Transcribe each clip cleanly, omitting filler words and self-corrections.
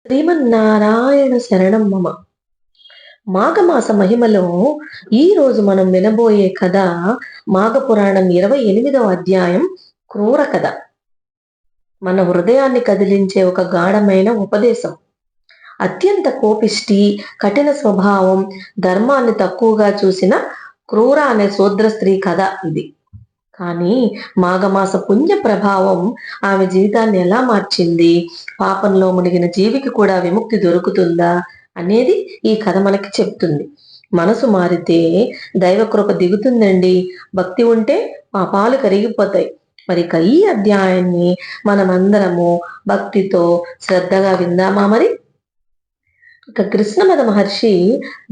శ్రీమన్నారాయణ శరణం మమ. మాఘమాస మహిమలో ఈ రోజు మనం వినబోయే కథ మాఘపురాణం 28వ అధ్యాయం క్రూర కథ. మన హృదయాన్ని కదిలించే ఒక గాఢమైన ఉపదేశం. అత్యంత కోపిష్టి, కఠిన స్వభావం, ధర్మాన్ని తక్కువగా చూసిన క్రూర అనే శూద్ర స్త్రీ కథ ఇది. కానీ మాఘమాస పుణ్య ప్రభావం ఆమె జీవితాన్ని ఎలా మార్చింది, పాపంలో మునిగిన జీవికి కూడా విముక్తి దొరుకుతుందా అనేది ఈ కథ మనకి చెప్తుంది. మనసు మారితే దైవకృప దిగుతుందండి. భక్తి ఉంటే పాపాలు కరిగిపోతాయి. మరి ఈ అధ్యాయాన్ని మనమందరము భక్తితో శ్రద్ధగా విందామా? మరి ఇక కృష్ణమద మహర్షి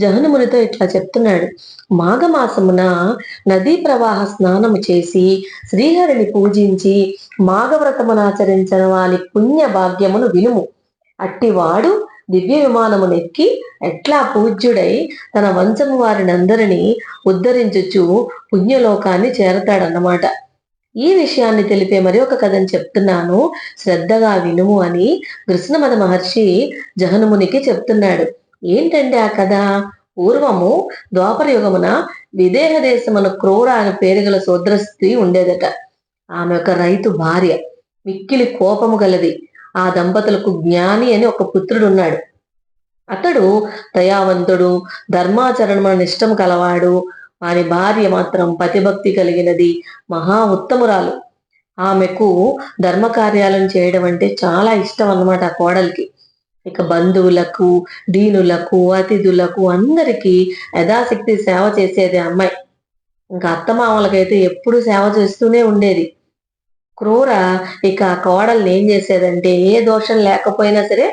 జహనుమునితో ఇట్లా చెప్తున్నాడు. మాఘమాసమున నదీ ప్రవాహ స్నానము చేసి శ్రీహరిని పూజించి మాఘవ్రతమునాచరించిన వారి పుణ్య భాగ్యమును వినుము. అట్టివాడు దివ్య విమానమునెక్కి ఎట్లా పూజ్యుడై తన వంశము వారినందరినీ ఉద్ధరించుచు పుణ్యలోకాన్ని చేరతాడన్నమాట. ఈ విషయాన్ని తెలిపే మరి ఒక కథను చెప్తున్నాను, శ్రద్ధగా వినుము అని కృష్ణమద మహర్షి జహనుమునికి చెప్తున్నాడు. ఏంటండి ఆ కథ? పూర్వము ద్వాపర యుగమున విదేహ దేశమున క్రూర అని పేరు గల శూద్ర స్త్రీ ఉండేదట. ఆమె ఒక రైతు భార్య, మిక్కిలి కోపము గలది. ఆ దంపతులకు జ్ఞాని అని ఒక పుత్రుడు ఉన్నాడు. అతడు దయావంతుడు, ధర్మాచరణమున నిష్టం కలవాడు. వారి భార్య మాత్రం పతిభక్తి కలిగినది, మహా ఉత్తమురాలు. ఆమెకు ధర్మకార్యాలను చేయడం అంటే చాలా ఇష్టం అన్నమాట ఆ కోడలికి. ఇక బంధువులకు, దీనులకు, అతిథులకు అందరికీ యథాశక్తి సేవ చేసేది అమ్మాయి. ఇంకా అత్తమామలకైతే ఎప్పుడు సేవ చేస్తూనే ఉండేది. క్రూర ఇక ఆ కోడల్ని ఏం చేసేదంటే, ఏ దోషం లేకపోయినా సరే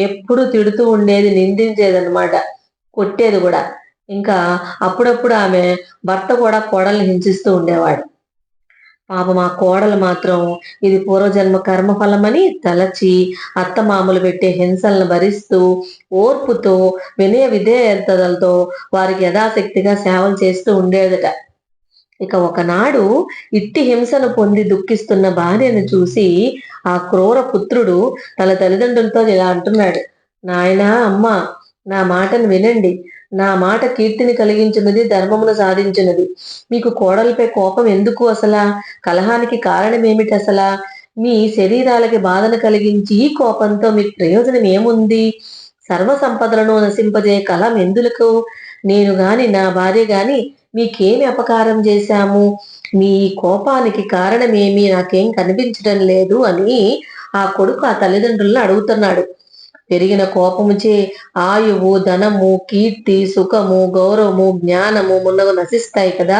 ఎప్పుడు తిడుతూ ఉండేది, నిందించేదన్నమాట, కొట్టేది కూడా. ఇంకా అప్పుడప్పుడు ఆమె భర్త కూడా కోడల్ని హింసిస్తూ ఉండేవాడు. పాపం ఆ కోడలు మాత్రం ఇది పూర్వజన్మ కర్మఫలమని తలచి అత్తమామలు పెట్టే హింసలను భరిస్తూ ఓర్పుతో వినయ విధేయతలతో వారికి యథాశక్తిగా సేవలు చేస్తూ ఉండేదట. ఇక ఒకనాడు ఇట్టి హింసను పొంది దుఃఖిస్తున్న భార్యను చూసి ఆ క్రూర పుత్రుడు తన తల్లిదండ్రులతో ఇలా అంటున్నాడు. నాయనా, అమ్మ, నా మాటను వినండి. నా మాట కీర్తిని కలిగించినది, ధర్మమును సాధించినది. మీకు కోడలిపై కోపం ఎందుకు? అసలా కలహానికి కారణం ఏమిటి? అసలా మీ శరీరాలకి బాధను కలిగించి ఈ కోపంతో మీకు ప్రయోజనం ఏముంది? సర్వ సంపదలను నశింపజే కలం ఎందులకు? నేను గాని నా భార్య గాని మీకేమి అపకారం చేశాము? మీ కోపానికి కారణమేమి నాకేం కనిపించడం లేదు అని ఆ కొడుకు ఆ తల్లిదండ్రులను అడుగుతున్నాడు. పెరిగిన కోపముచే ఆయువు, ధనము, కీర్తి, సుఖము, గౌరవము, జ్ఞానము మున్నగు నశిస్తాయి కదా.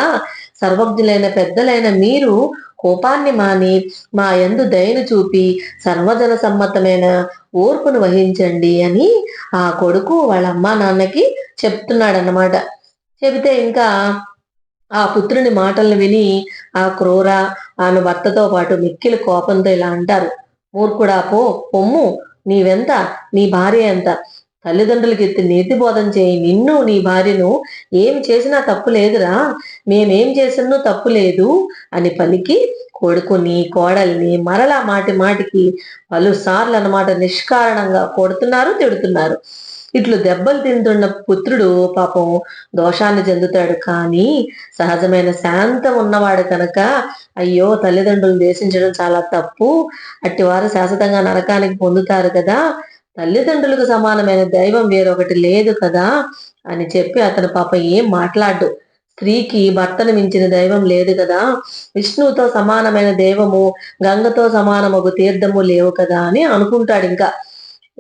సర్వజ్ఞులైన పెద్దలైన మీరు కోపాన్ని మాని మా యందు దయను చూపి సర్వజన సమ్మతమైన ఓర్పును వహించండి అని ఆ కొడుకు వాళ్ళ అమ్మా నాన్నకి చెప్తున్నాడన్నమాట. చెబితే ఇంకా ఆ పుత్రుని మాటలను విని ఆ క్రూర ఆమె భర్తతో పాటు మిక్కిలి కోపంతో ఇలా అంటారు. మూర్ఖుడా, పొమ్ము, నీవెంత, నీ భార్య ఎంత? తల్లిదండ్రులకి నీతి బోధన చేయి. నిన్ను నీ భార్యను ఏమి చేసినా తప్పు లేదురా, మేమేం చేసినో తప్పు లేదు అని పలికి కొడుకుని కోడల్ని మరలా మాటి మాటికి పలుసార్లు అన్నమాట నిష్కారణంగా కొడుతున్నారు, తిడుతున్నారు. ఇట్లు దెబ్బలు తింటున్న పుత్రుడు పాపం దోషాన్ని చెందుతాడు. కానీ సహజమైన శాంతం ఉన్నవాడు కనుక అయ్యో, తల్లిదండ్రులు దేశించడం చాలా తప్పు, అట్టివారు శాశ్వతంగా నరకానికి పొందుతారు కదా, తల్లిదండ్రులకు సమానమైన దైవం వేరొకటి లేదు కదా అని చెప్పి అతను పాప ఏం మాట్లాడు. స్త్రీకి భర్తను మించిన దైవం లేదు కదా, విష్ణువుతో సమానమైన దైవము, గంగతో సమానమగు తీర్థము లేవు కదా అని అనుకుంటాడు.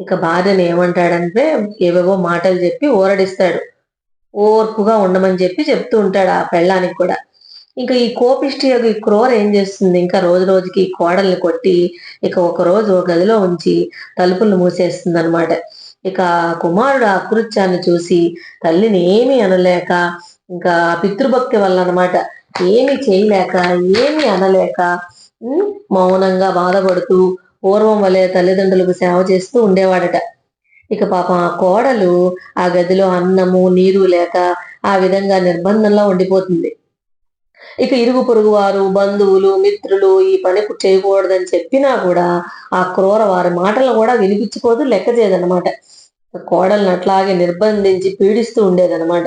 ఇక భార్యను ఏమంటాడంటే ఏవేవో మాటలు చెప్పి ఊరడిస్తాడు. ఓర్పుగా ఉండమని చెప్పి చెప్తూ ఉంటాడు ఆ పెళ్ళానికి కూడా. ఇంకా ఈ కోపిష్టి ఈ క్రూర ఏం చేస్తుంది, ఇంకా రోజు రోజుకి కోడల్ని కొట్టి ఇక ఒక రోజు ఒక గదిలో ఉంచి తలుపులు మూసేస్తుంది అనమాట. ఇక కుమారుడు ఆ కృత్యాన్ని చూసి తల్లిని ఏమీ అనలేక, ఇంకా పితృభక్తి వల్ల అనమాట ఏమి చేయలేక, ఏమి అనలేక మౌనంగా బాధపడుతూ పూర్వం వలె తల్లిదండ్రులకు సేవ చేస్తూ ఉండేవాడట. ఇక పాపం ఆ కోడలు ఆ గదిలో అన్నము, నీరు లేక ఆ విధంగా నిర్బంధంలో ఉండిపోతుంది. ఇక ఇరుగు పొరుగు వారు, బంధువులు, మిత్రులు ఈ పని చేయకూడదని చెప్పినా కూడా ఆ క్రూర వారి మాటలు కూడా వినిపించుకోదు, లెక్క చేయదన్నమాట. కోడల్ని అట్లాగే నిర్బంధించి పీడిస్తూ ఉండేదన్నమాట.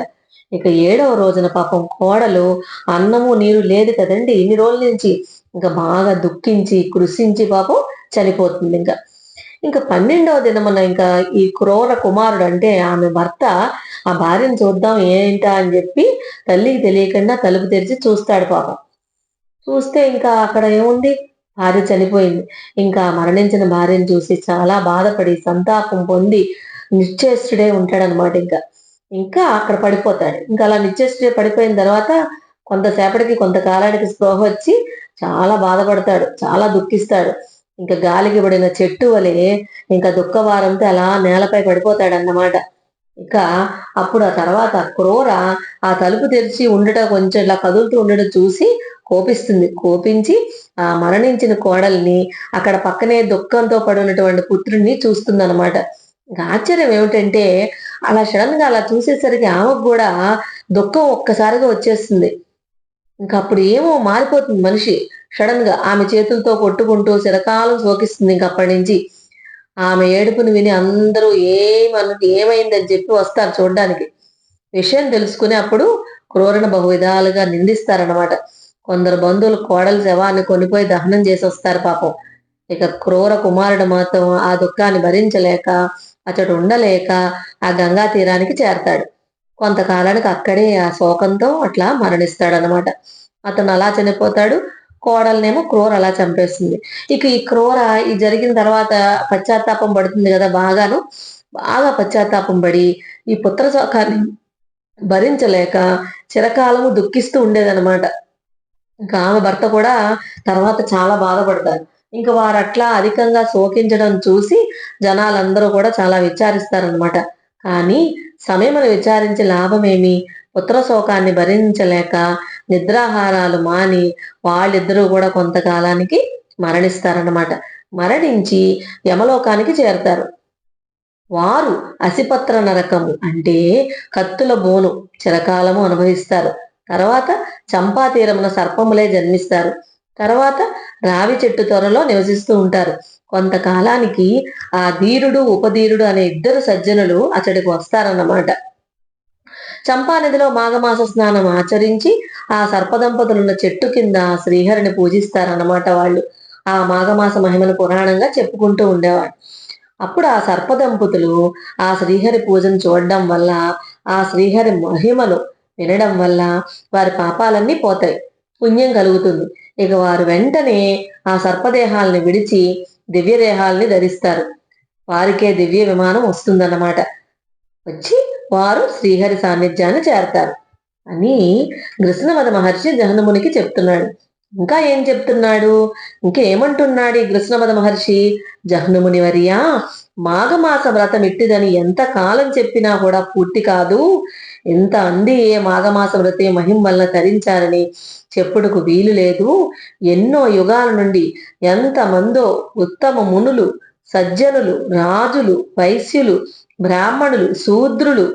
ఇక 7వ రోజున పాపం కోడలు అన్నము నీరు లేదు కదండి ఇన్ని రోజుల నుంచి, ఇంకా బాగా దుఃఖించి కృషించి పాపం చనిపోతుంది. ఇంకా 12వ దినమున ఇంకా ఈ క్రూర కుమారుడు అంటే ఆమె భర్త ఆ భార్యను చూద్దాం ఏంటా అని చెప్పి తల్లికి తెలియకుండా తలుపు తెరిచి చూస్తాడు పాపం. చూస్తే ఇంకా అక్కడ ఏముంది, భార్య చనిపోయింది. ఇంకా మరణించిన భార్యను చూసి చాలా బాధపడి సంతాపం పొంది నిశ్చేష్టుడే ఉంటాడనమాట. ఇంకా అక్కడ పడిపోతాడు. ఇంకా అలా నిశ్చేష్టుడే పడిపోయిన తర్వాత కొంతకాలానికి స్పృహ వచ్చి చాలా బాధపడతాడు, చాలా దుఃఖిస్తాడు. ఇంకా గాలికి పడిన చెట్టు వలె ఇంకా దుఃఖవారంతో అలా నేలపై పడిపోతాడన్నమాట. ఇక అప్పుడు ఆ తర్వాత క్రూర ఆ తలుపు తెరిచి ఉండట కొంచెం ఇలా కదులుతూ ఉండడం చూసి కోపిస్తుంది. కోపించి ఆ మరణించిన కోడల్ని అక్కడ పక్కనే దుఃఖంతో పడినటువంటి పుత్రుడిని చూస్తుందన్నమాట. ఇంకా ఆశ్చర్యం ఏమిటంటే అలా సడన్ గా అలా చూసేసరికి ఆమెకు కూడా దుఃఖం ఒక్కసారిగా వచ్చేస్తుంది. ఇంకా అప్పుడు ఏమో మారిపోతుంది మనిషి. సడన్ గా ఆమె చేతులతో కొట్టుకుంటూ చిరకాలం శోకిస్తుంది. అప్పటి నుంచి ఆమె ఏడుపుని విని అందరూ ఏమైందని చెప్పి వస్తారు చూడ్డానికి. విషయం తెలుసుకుని అప్పుడు క్రూరను బహు విధాలుగా నిందిస్తారనమాట. కొందరు బంధువులు కోడల శవాన్ని కొనిపోయి దహనం చేసి వస్తారు పాపం. ఇక క్రూర కుమారుడు మాత్రం ఆ దుఃఖాన్ని భరించలేక అతడు ఉండలేక ఆ గంగా తీరానికి చేరతాడు. కొంతకాలానికి అక్కడే ఆ శోకంతో అట్లా మరణిస్తాడనమాట. అతను అలా చనిపోతాడు. కోడలనేమో క్రూర అలా చంపేస్తుంది. ఇక ఈ క్రూర ఈ జరిగిన తర్వాత పశ్చాత్తాపం పడుతుంది కదా, బాగా పశ్చాత్తాపం పడి ఈ పుత్ర శోకాన్ని భరించలేక చిరకాలము దుఃఖిస్తూ ఉండేదనమాట. ఇంకా ఆమె భర్త కూడా తర్వాత చాలా బాధపడతారు. ఇంకా వారు అట్లా అధికంగా శోకించడం చూసి జనాలందరూ కూడా చాలా విచారిస్తారనమాట. కానీ సమయమును విచారించి లాభమేమి, పుత్ర శోకాన్ని భరించలేక నిద్రాహారాలు మాని వాళ్ళిద్దరూ కూడా కొంతకాలానికి మరణిస్తారన్నమాట. మరణించి యమలోకానికి చేరతారు. వారు అసిపత్ర నరకము అంటే కత్తుల బోను చిరకాలము అనుభవిస్తారు. తర్వాత చంపా తీరమున సర్పములే జన్మిస్తారు. తర్వాత రావి చెట్టు త్వరలో నివసిస్తూ ఉంటారు. కొంతకాలానికి ఆ ధీరుడు ఉపధీరుడు అనే ఇద్దరు సజ్జనులు అతడికి వస్తారన్నమాట. చంపానదిలో మాఘమాస స్నానం ఆచరించి ఆ సర్పదంపతులున్న చెట్టు కింద శ్రీహరిని పూజిస్తారన్నమాట. వాళ్ళు ఆ మాఘమాస మహిమను పురాణంగా చెప్పుకుంటూ ఉండేవాడు. అప్పుడు ఆ సర్పదంపతులు ఆ శ్రీహరి పూజను చూడడం వల్ల, ఆ శ్రీహరి మహిమను వినడం వల్ల వారి పాపాలన్నీ పోతాయి, పుణ్యం కలుగుతుంది. ఇక వారు వెంటనే ఆ సర్పదేహాలని విడిచి దివ్యదేహాలని ధరిస్తారు. వారికే దివ్య విమానం వస్తుందన్నమాట. వచ్చి వారు శ్రీహరి సాన్నిధ్యాన్ని చేరతారు అని కృష్ణమద మహర్షి జహనుమునికి చెప్తున్నాడు. ఇంకా ఏం చెప్తున్నాడు, ఇంకేమంటున్నాడు ఈ కృష్ణమద మహర్షి? జహ్నుముని వర్యా, మాఘమాస వ్రతం ఇట్టిదని ఎంత కాలం చెప్పినా కూడా పూర్తి కాదు. ఎంత అంది ఏ మాఘమాస వ్రతే మహిం వల్ల తరించారని చెప్పుడుకు వీలు లేదు. ఎన్నో యుగాల నుండి ఎంతమందో ఉత్తమ మునులు, సజ్జనులు, రాజులు, వైశ్యులు, బ్రాహ్మణులు, శూద్రులు,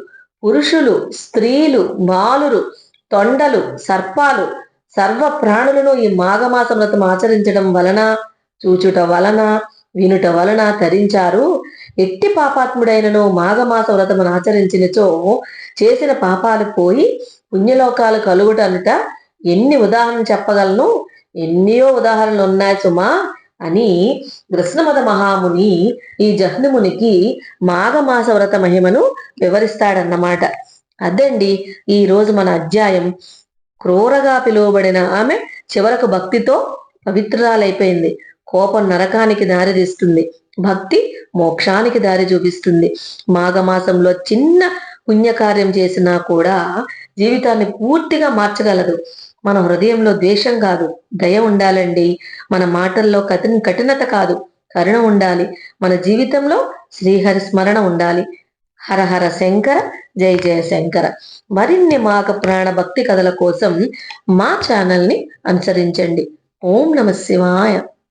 పురుషులు, స్త్రీలు, బాలురు, తొండలు, సర్పాలు, సర్వ ప్రాణులను ఈ మాఘమాస వ్రతం ఆచరించడం వలన, చూచుట వలన, వినుట వలన తరించారు. ఎట్టి పాపాత్ముడైనను మాఘమాస వ్రతమును ఆచరించినచో చేసిన పాపాలు పోయి పుణ్యలోకాలు కలుగుటనుట ఎన్ని ఉదాహరణలు చెప్పగలను, ఎన్నో ఉదాహరణలు ఉన్నాయి సుమా అని కృష్ణమద మహాముని ఈ జహ్నుమునికి మాఘమాస వ్రత మహిమను వివరిస్తాడన్నమాట. అదండి ఈ రోజు మన అధ్యాయం. క్రూరగా పిలువబడిన ఆమె చివరకు భక్తితో పవిత్రురాలైపోయింది. కోపం నరకానికి దారి తీస్తుంది, భక్తి మోక్షానికి దారి చూపిస్తుంది. మాఘమాసంలో చిన్న పుణ్యకార్యం చేసినా కూడా జీవితాన్ని పూర్తిగా మార్చగలదు. మన హృదయంలో ద్వేషం కాదు, దయ ఉండాలండి. మన మాటల్లో కఠినత కాదు, కరుణ ఉండాలి. మన జీవితంలో శ్రీహరి స్మరణ ఉండాలి. హర హర శంకర, జయ జయ శంకర. మరిన్ని మాఘ పురాణ భక్తి కథల కోసం మా ఛానల్ని అనుసరించండి. ఓం నమ శివాయ.